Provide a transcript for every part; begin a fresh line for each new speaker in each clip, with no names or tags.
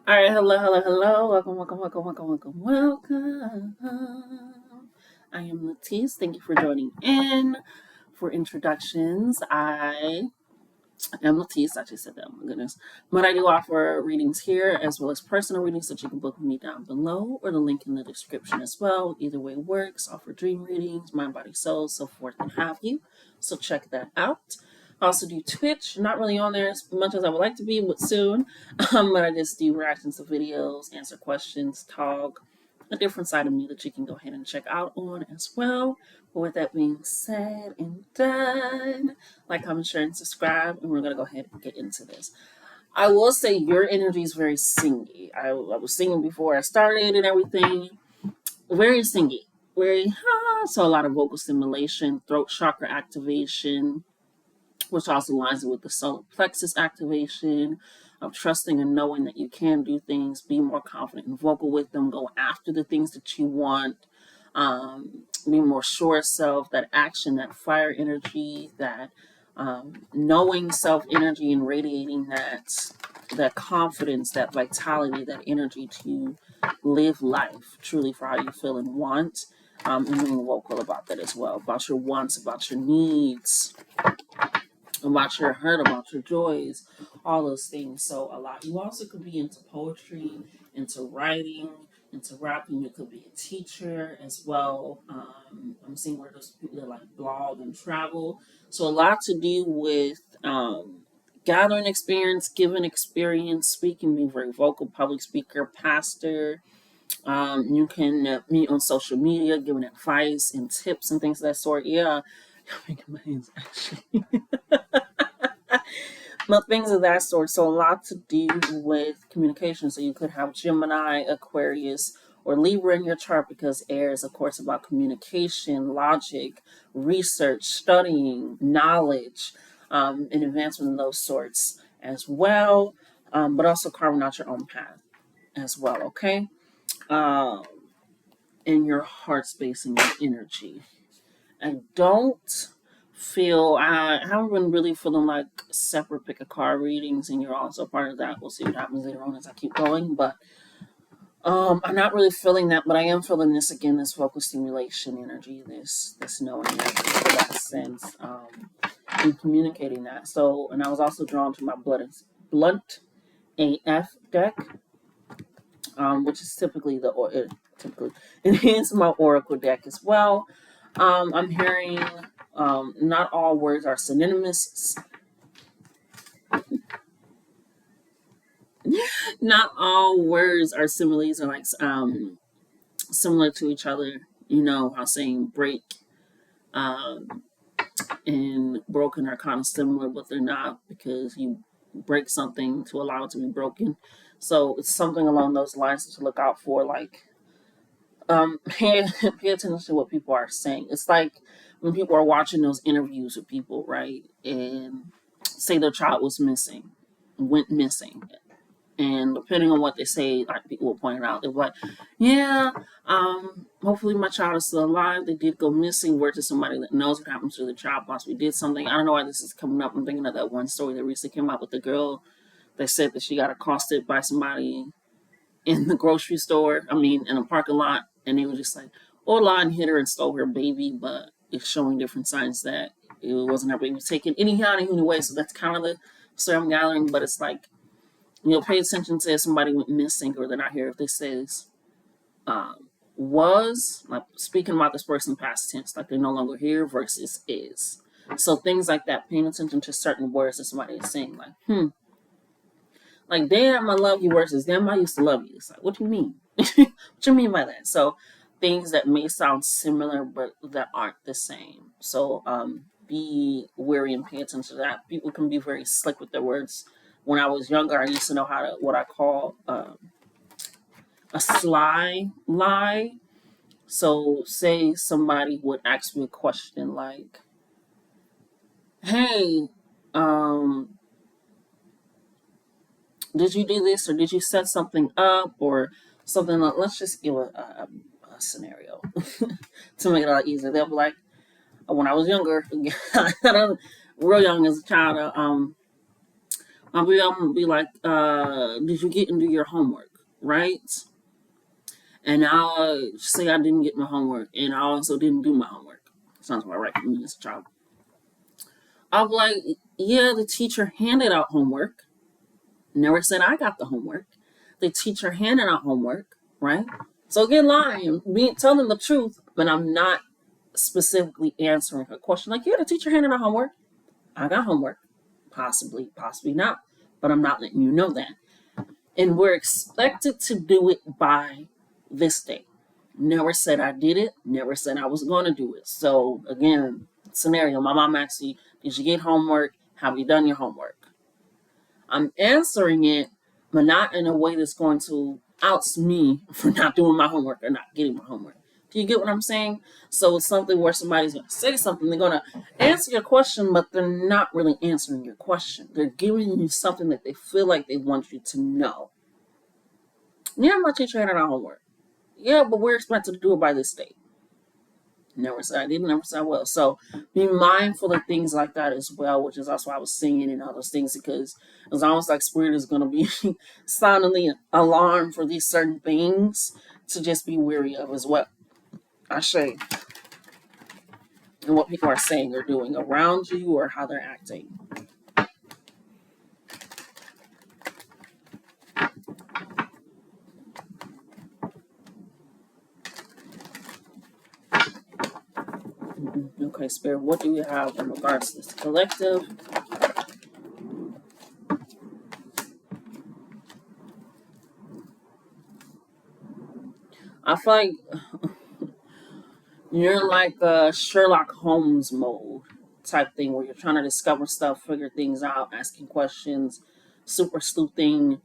All right, hello, hello, hello. Welcome, welcome, welcome, welcome, welcome, welcome. I am Latice. Thank you for joining in. For introductions, I am Latice. I just said that, oh my goodness. But I do offer readings here as well as personal readings that you can book with me down below or the link in the description as well. Either way works. Offer dream readings, mind, body, soul, so forth and have you. So check that out. I also do Twitch. Not really on there as much as I would like to be, but soon. But I just do reactions to videos, answer questions, talk, a different side of me that you can go ahead and check out on as well. But with that being said and done, like, comment, share, and subscribe, and we're gonna go ahead and get into this. I will say your energy is very singy. I was singing before I started and everything. Very singy. Very so a lot of vocal stimulation, throat chakra activation, which also aligns with the solar plexus activation of trusting and knowing that you can do things, be more confident and vocal with them, go after the things that you want, be more sure of self, that action, that fire energy, that knowing self energy and radiating that confidence, that vitality, that energy to live life truly for how you feel and want, and being vocal about that as well, about your wants, about your needs, about your hurt, about your joys, all those things. So a lot. You also could be into poetry, into writing, into rapping. You could be a teacher as well. I'm seeing where those people that like blog and travel. So a lot to do with gathering experience, giving experience, speaking, being very vocal, public speaker, pastor. You can meet on social media, giving advice and tips and things of that sort. Yeah, I'm making my hands actually. But things of that sort. So a lot to do with communication. So you could have Gemini, Aquarius, or Libra in your chart because air is, of course, about communication, logic, research, studying, knowledge, and advancement in those sorts as well. But also carving out your own path as well. Okay. Um, in your heart space and your energy. I don't feel I haven't been really feeling like separate pick a card readings, and you're also part of that. We'll see what happens later on as I keep going, but I'm not really feeling that, but I am feeling this again, this vocal stimulation energy, this knowing that sense, and communicating that. So, and I was also drawn to my blunt AF deck, which is typically typically it is my oracle deck as well. I'm hearing not all words are synonymous. Not all words are similes or like similar to each other. You know how saying break um, and broken are kind of similar, but they're not because you break something to allow it to be broken. So it's something along those lines to look out for. Like pay attention to what people are saying. It's like when people are watching those interviews with people, right? And say their child was missing, went missing. And depending on what they say, like people will point it out. They're like, yeah, hopefully my child is still alive. They did go missing. Word to somebody that knows what happened to the child, possibly did something. I don't know why this is coming up. I'm thinking of that one story that recently came out with the girl that said that she got accosted by somebody in the grocery store. I mean, in a parking lot, and they were just like, "Hola," and hit her and stole her baby. But it's showing different signs that it wasn't her baby. It was taken anyhow, anyway. So that's kind of the story I'm gathering. But it's like, pay attention to if somebody went missing or they're not here. If they says was, like speaking about this person past tense, like they're no longer here versus is. So things like that, paying attention to certain words that somebody is saying, like damn, I love you versus damn, I used to love you. It's like, what do you mean? What you mean by that? So things that may sound similar but that aren't the same. So be wary and pay attention to that. People can be very slick with their words. When I was younger, I used to know how to what I call a sly lie. So say somebody would ask me a question like, "Hey, um, did you do this or did you set something up or something?" Like, let's just give a scenario to make it a lot easier. They'll be like, when I was younger, I don't, real young as a child, I'm gonna be like, did you get and do your homework, right? And I'll say I didn't get my homework, and I also didn't do my homework. Sounds about right for me as a child. I'll be like, yeah, the teacher handed out homework. Never said I got the homework. The teacher handed out homework, right? So again, lying, telling the truth, but I'm not specifically answering her question. Like, yeah, the teacher handed out homework. I got homework. Possibly, possibly not. But I'm not letting you know that. And we're expected to do it by this day. Never said I did it. Never said I was going to do it. So again, scenario, my mom asks you, did you get homework? Have you done your homework? I'm answering it, but not in a way that's going to oust me for not doing my homework or not getting my homework. Do you get what I'm saying? So it's something where somebody's going to say something, they're going to answer your question, but they're not really answering your question. They're giving you something that they feel like they want you to know. Yeah, my teacher handed out homework. Yeah, but we're expected to do it by this date. Never said I didn't, never said I will. So be mindful of things like that as well, which is also why I was singing and all those things, because it's almost like spirit is going to be sounding the alarm for these certain things to just be weary of as well. I say, and what people are saying or doing around you or how they're acting. Okay, Spirit, what do we have in regards to this collective? I feel like you're like a Sherlock Holmes mode type thing where you're trying to discover stuff, figure things out, asking questions, super sleuthing.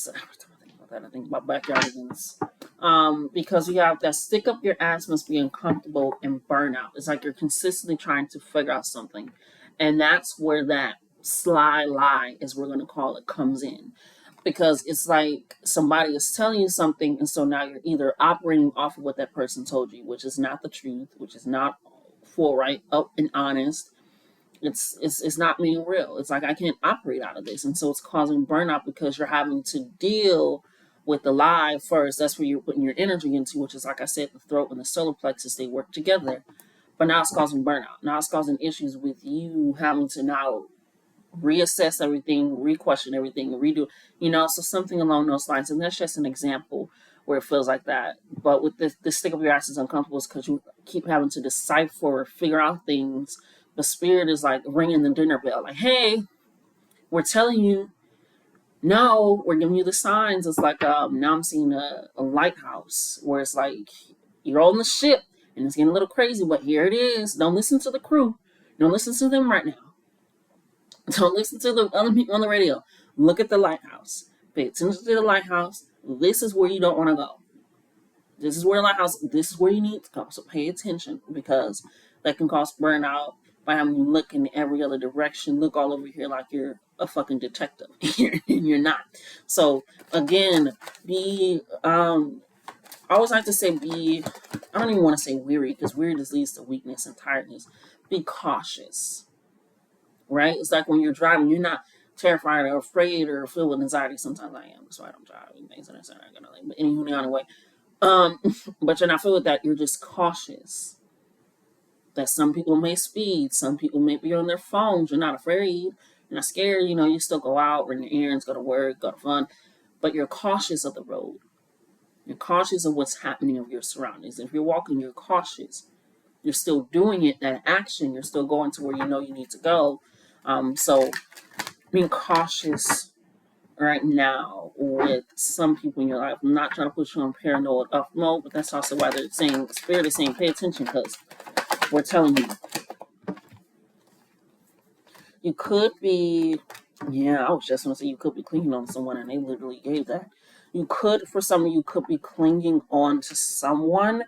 Every time I think about that, I think about backyardigans. Because you have that stick up your ass must be uncomfortable and burnout. It's like you're consistently trying to figure out something. And that's where that sly lie, as we're going to call it, comes in, because it's like somebody is telling you something, and so now you're either operating off of what that person told you, which is not the truth, which is not full right up and honest. It's not being real. It's like I can't operate out of this, and so it's causing burnout because you're having to deal with the lie first. That's where you're putting your energy into, which is, like I said, the throat and the solar plexus, they work together. But now it's causing burnout. Now it's causing issues with you having to now reassess everything, re-question everything, redo, so something along those lines. And that's just an example where it feels like that. But with the stick up your ass is uncomfortable is because you keep having to decipher or figure out things. The spirit is like ringing the dinner bell, like, hey, we're telling you, no, we're giving you the signs. It's like now I'm seeing a lighthouse where it's like you're on the ship and it's getting a little crazy, but here it is. Don't listen to the crew. Don't listen to them right now. Don't listen to the other people on the radio. Look at the lighthouse. Pay attention to the lighthouse. This is where you don't want to go. This is where lighthouse. This is where you need to go. So pay attention, because that can cause burnout by having you look in every other direction. Look all over here like you're a fucking detective, and you're not. So again, be. I always like to say be. I don't even want to say weary, because weary just leads to weakness and tiredness. Be cautious, right? It's like when you're driving, you're not terrified or afraid or filled with anxiety. Sometimes I am, so I don't drive. Things that are gonna like, but anyway, but you're not filled with that. You're just cautious. That some people may speed, some people may be on their phones. You're not afraid, you're not scared. You still go out, run your errands, go to work, go to fun, but you're cautious of the road. You're cautious of what's happening of your surroundings. If you're walking, you're cautious. You're still doing it, that action. You're still going to where you need to go. So being cautious right now with some people in your life. I'm not trying to put you on paranoid up mode, but that's also why they're saying, Spirit is saying, pay attention, because we're telling you. You could be, yeah, I was just going to say you could be clinging on someone, and they literally gave that. You could, for some of you, could be clinging on to someone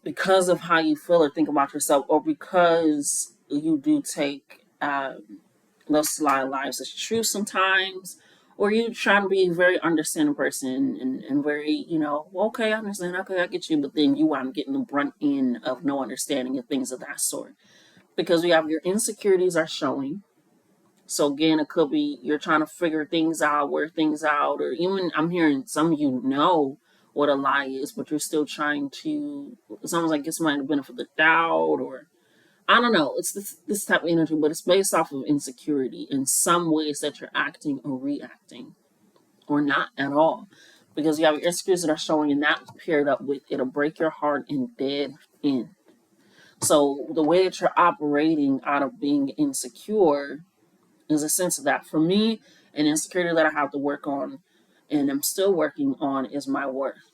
because of how you feel or think about yourself, or because you do take those sly lives as true sometimes, or you try to be a very understanding person and very, okay, I understand, okay, I get you, but then you wind up getting the brunt end of no understanding and things of that sort. Because we have your insecurities are showing, So again, it could be you're trying to figure things out, work things out, or even I'm hearing some of you know what a lie is, but you're still trying to, it's almost like get somebody the benefit of the doubt, or I don't know. It's this type of energy, but it's based off of insecurity in some ways that you're acting or reacting, or not at all. Because you have your insecurities that are showing, and that paired up with it'll break your heart and dead end. So the way that you're operating out of being insecure is a sense of that. For me, an insecurity that I have to work on, and I'm still working on, is my worth.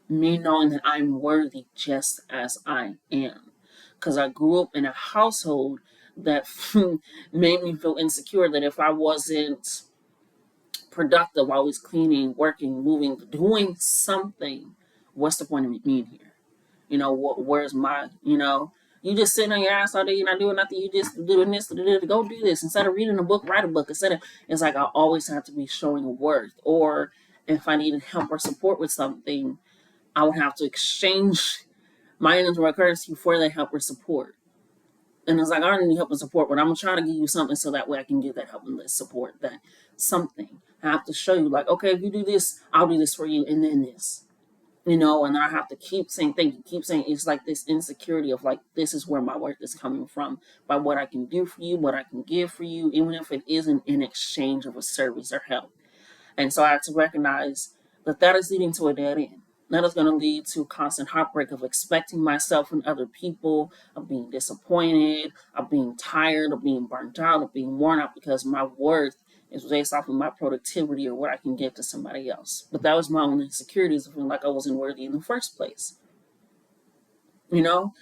Me knowing that I'm worthy just as I am. Because I grew up in a household that made me feel insecure that if I wasn't productive, always cleaning, working, moving, doing something, what's the point of me being here? Where's my, you just sitting on your ass all day, you're not doing nothing, you just doing this, go do this. Instead of reading a book, write a book. It's like I always have to be showing a worth. Or if I needed help or support with something, I would have to exchange my energy or currency for that help or support. And it's like, I don't need help and support, but I'm going to try to give you something so that way I can give that help and support, that something. I have to show you, like, okay, if you do this, I'll do this for you, and then this. And then I have to keep saying thank you, keep saying, it's like this insecurity of like, this is where my worth is coming from, by what I can do for you, what I can give for you, even if it isn't in exchange of a service or help. And so I had to recognize that that is leading to a dead end. That is going to lead to constant heartbreak of expecting myself and other people, of being disappointed, of being tired, of being burnt out, of being worn out, because my worth is based off of my productivity or what I can give to somebody else. But that was my own insecurities of feeling like I wasn't worthy in the first place.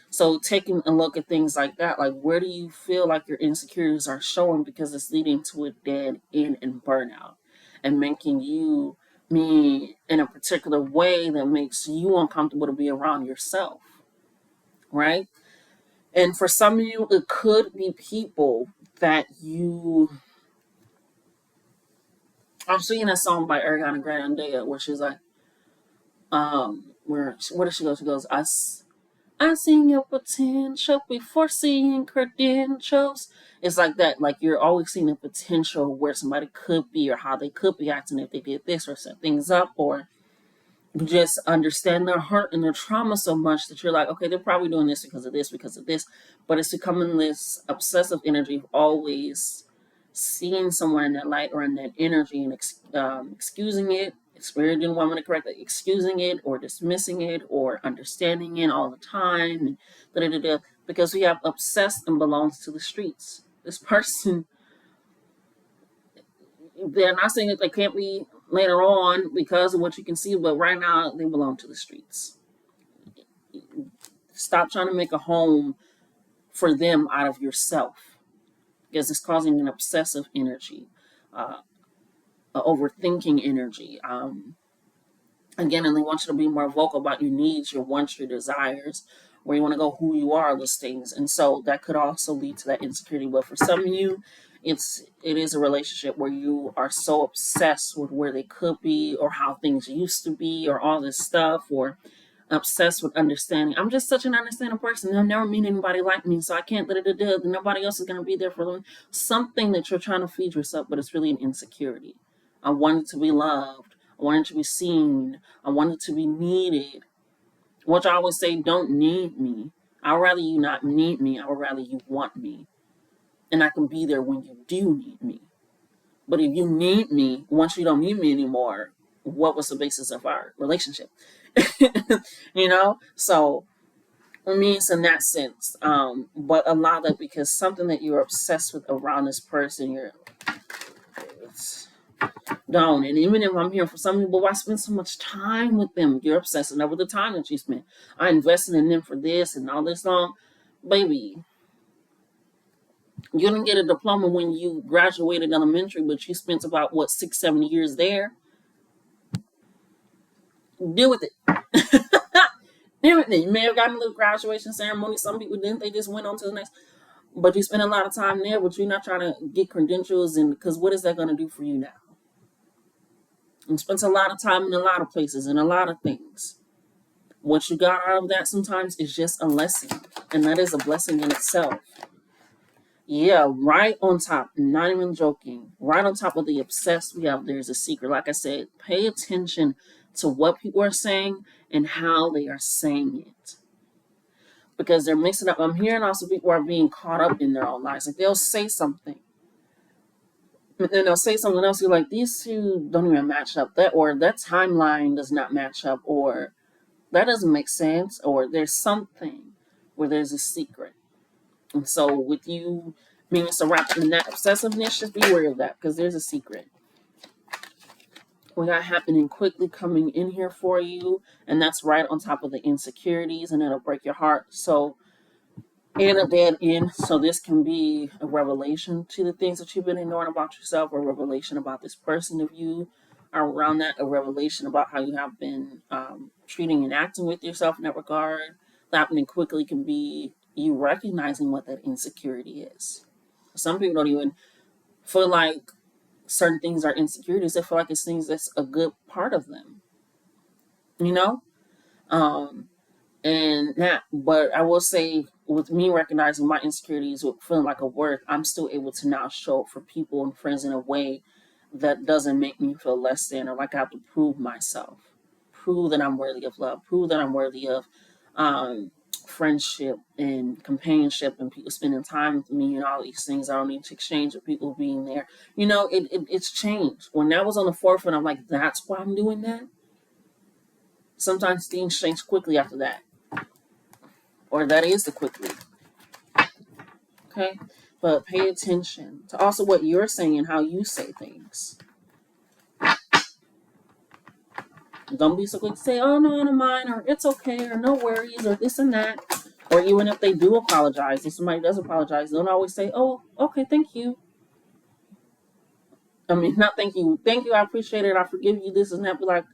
So taking a look at things like that, like where do you feel like your insecurities are showing, because it's leading to a dead end and burnout, and making you me in a particular way that makes you uncomfortable to be around yourself, right? And for some of you, it could be people that you. I'm singing a song by Ariana Grande where she's like, where does she go? She goes, I seen your potential before seeing credentials. It's like that. Like you're always seeing the potential where somebody could be or how they could be acting if they did this or set things up, or you just understand their hurt and their trauma so much that you're like, okay, they're probably doing this because of this, because of this. But it's becoming this obsessive energy of always seeing someone in that light or in that energy and excusing it. Spirit didn't want me to correct it, excusing it or dismissing it or understanding it all the time, and because we have obsessed and belongs to the streets. This person, they're not saying that they can't be later on because of what you can see, but right now they belong to the streets. Stop trying to make a home for them out of yourself, because it's causing an obsessive energy, overthinking energy. Again, and they want you to be more vocal about your needs, your wants, your desires, where you want to go, who you are, those things. And so that could also lead to that insecurity. But for some of you, it is a relationship where you are so obsessed with where they could be or how things used to be or all this stuff, or obsessed with understanding. I'm just such an understanding person. They'll never meet anybody like me, so I can't let it do. Nobody else is going to be there for them. Something that you're trying to feed yourself, but it's really an insecurity. I wanted to be loved. I wanted to be seen. I wanted to be needed. Which I always say, don't need me. I'd rather you not need me. I would rather you want me. And I can be there when you do need me. But if you need me, once you don't need me anymore, what was the basis of our relationship? So for me, it's in that sense. But a lot of that, because something that you're obsessed with around this person, don't. And even if I'm here for some people, I spend so much time with them. You're obsessed enough with the time that you spend. I invested in them for this and all this long. Baby, you didn't get a diploma when you graduated elementary, but you spent about, 6-7 years there. Deal with it. Deal with it. You may have gotten a little graduation ceremony. Some people didn't. They just went on to the next. But you spent a lot of time there, but you're not trying to get credentials, and because what is that going to do for you now? And spends a lot of time in a lot of places and a lot of things. What you got out of that sometimes is just a lesson, and that is a blessing in itself. Yeah, right on top. Not even joking. Right on top of the obsessed, we have there's a secret. Like I said, pay attention to what people are saying and how they are saying it. Because they're mixing up. I'm hearing also people are being caught up in their own lives. Like they'll say something, but then they'll say something else. You're like, these two don't even match up. That or that timeline does not match up, or that doesn't make sense, or there's something where there's a secret. And so with you being so wrapped in that obsessiveness, just be aware of that because there's a secret. We got happening quickly coming in here for you, and that's right on top of the insecurities, and it'll break your heart. So and a dead end. So this can be a revelation to the things that you've been ignoring about yourself, or a revelation about this person if you are around that, a revelation about how you have been treating and acting with yourself in that regard. That happening quickly can be you recognizing what that insecurity is. Some people don't even feel like certain things are insecurities. They feel like it's things that's a good part of them, you know? Um, and that, but I will say, with me recognizing my insecurities, with feeling like a worth, I'm still able to now show up for people and friends in a way that doesn't make me feel less than or like I have to prove myself, prove that I'm worthy of love, prove that I'm worthy of um, friendship and companionship and people spending time with me and all these things. I don't need to exchange with people being there. It's changed. When that was on the forefront, I'm like, that's why I'm doing that. Sometimes things change quickly after that, or that is the quickly. Okay, but pay attention to also what you're saying and how you say things. Don't be so quick to say, oh no, I don't mind, or it's okay, or no worries, or this and that. Or even if they do apologize, if somebody does apologize, don't always say, oh, okay, thank you. I mean, not thank you, I appreciate it, I forgive you, this and that. Be like,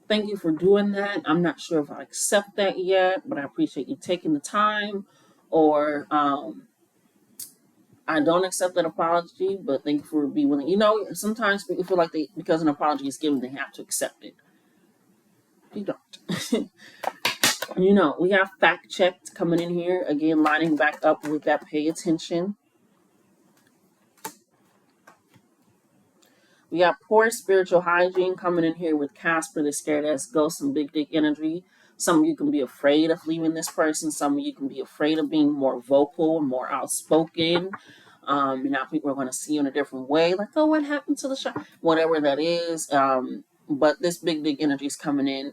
thank you for doing that. I'm not sure if I accept that yet, but I appreciate you taking the time. Or I don't accept that apology, but thank you for being willing. Sometimes people feel like they because an apology is given, they have to accept it. You don't. We have fact checked coming in here again, lining back up with that. Pay attention. We got poor spiritual hygiene coming in here with Casper, the scared ass ghost, and big dick energy. Some of you can be afraid of leaving this person. Some of you can be afraid of being more vocal, more outspoken. Now people are going to see you in a different way. Like, oh, what happened to the show? Whatever that is. But this big dick energy is coming in.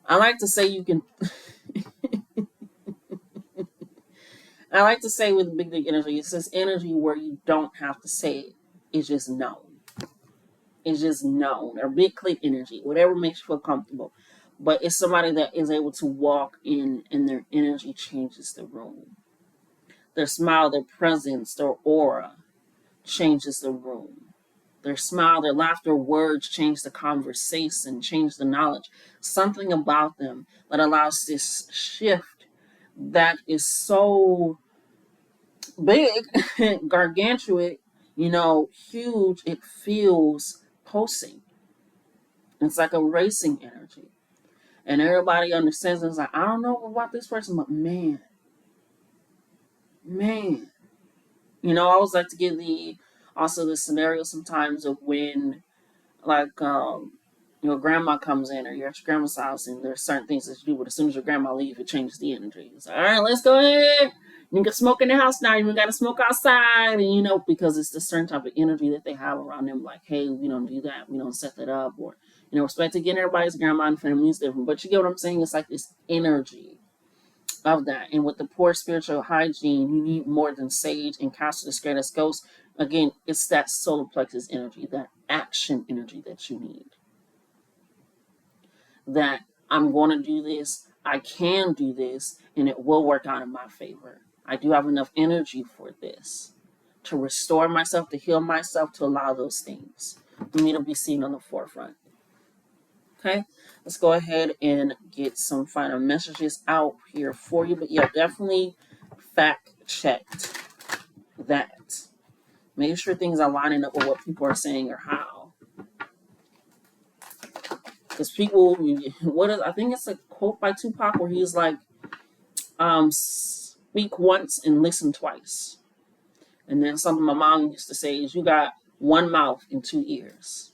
I like to say you can. I like to say with big dick energy, it's this energy where you don't have to say it. It's just known. It's just known. Or big clit energy, whatever makes you feel comfortable. But it's somebody that is able to walk in and their energy changes the room. Their smile, their presence, their aura changes the room. Their smile, their laughter, words change the conversation, change the knowledge. Something about them that allows this shift that is so big, gargantuan, huge, it feels pulsing. It's like a racing energy. And everybody understands it's like, I don't know about this person, but man. I always like to give the scenario sometimes of when like your grandma comes in or you're at your grandma's house and there's certain things that you do, but as soon as your grandma leaves, it changes the energy. It's like, all right, let's go ahead. You can smoke in the house now. You got to smoke outside, and because it's the certain type of energy that they have around them. Like, hey, we don't do that. We don't set that up, or respect again. Everybody's grandma and family is different, but you get what I'm saying. It's like this energy of that. And with the poor spiritual hygiene, you need more than sage and castor the scared ghost. Again, it's that solar plexus energy, that action energy that you need. That I'm going to do this, I can do this, and it will work out in my favor. I do have enough energy for this to restore myself, to heal myself, to allow those things for me to be seen on the forefront. Okay, let's go ahead and get some final messages out here for you. But yeah, definitely fact checked that. Make sure things are lining up with what people are saying or how. Because people, I think it's a quote by Tupac where he's like, speak once and listen twice. And then something my mom used to say is, you got one mouth and two ears.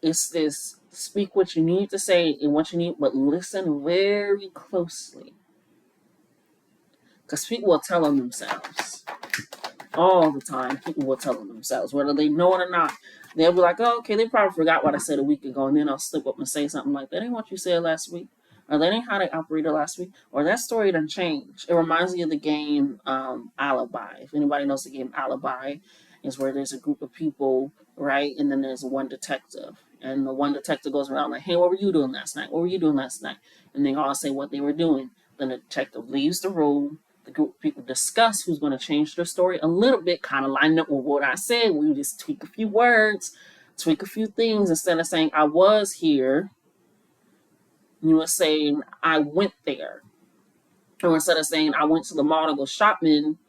It's this: speak what you need to say and what you need, but listen very closely. Because people will tell on themselves all the time. People will tell on themselves, whether they know it or not. They'll be like, oh, okay, they probably forgot what I said a week ago, and then I'll slip up and say something like, that ain't what you said last week, or that ain't how they operated last week, or that story done changed. It reminds me of the game Alibi. If anybody knows the game Alibi, is where there's a group of people, right, and then there's one detective, and the one detective goes around like, hey, what were you doing last night? What were you doing last night? And they all say what they were doing. Then the detective leaves the room. The group of people discuss who's going to change their story a little bit, kind of line up with what I said. We just tweak a few words, tweak a few things. Instead of saying I was here, you were saying I went there. Or instead of saying I went to the mall to go shopping,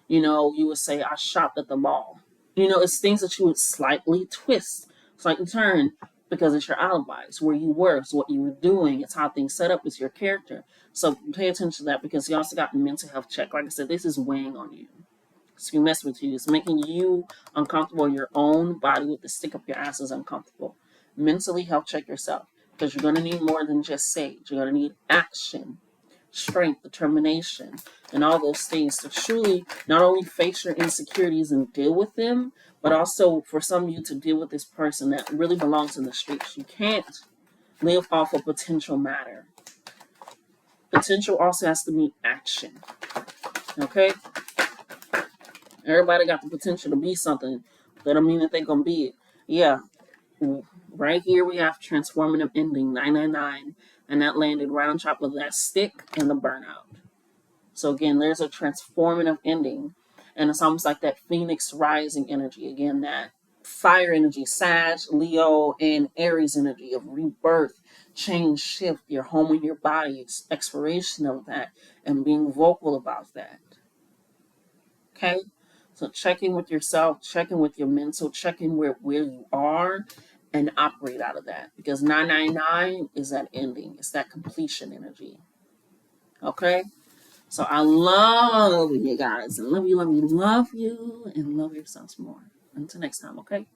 you would say I shopped at the mall. It's things that you would slightly twist, slightly turn, because it's your alibi. It's where you were. It's what you were doing. It's how things set up. It's your character. So pay attention to that, because you also got mental health check. Like I said, this is weighing on you. It's mess with you. It's making you uncomfortable. Your own body with the stick up your ass is uncomfortable. Mentally health check yourself, because you're going to need more than just sage. You're going to need action, strength, determination, and all those things to truly not only face your insecurities and deal with them, but also for some of you to deal with this person that really belongs in the streets. You can't live off of potential matter. Potential also has to meet action. Okay? Everybody got the potential to be something. That don't mean that they're going to be it. Yeah. Right here we have transformative ending 999, and that landed right on top of that stick and the burnout. So again, there's a transformative ending, and it's almost like that Phoenix rising energy. Again, that fire energy, Sag, Leo, and Aries energy of rebirth, change, shift, your home and your body, exploration of that, and being vocal about that. Okay? So checking with yourself, checking with your mental, checking where you are, and operate out of that. Because 999 is that ending. It's that completion energy. Okay? So I love you guys. I love you, love you, love you, and love yourselves more. Until next time, okay?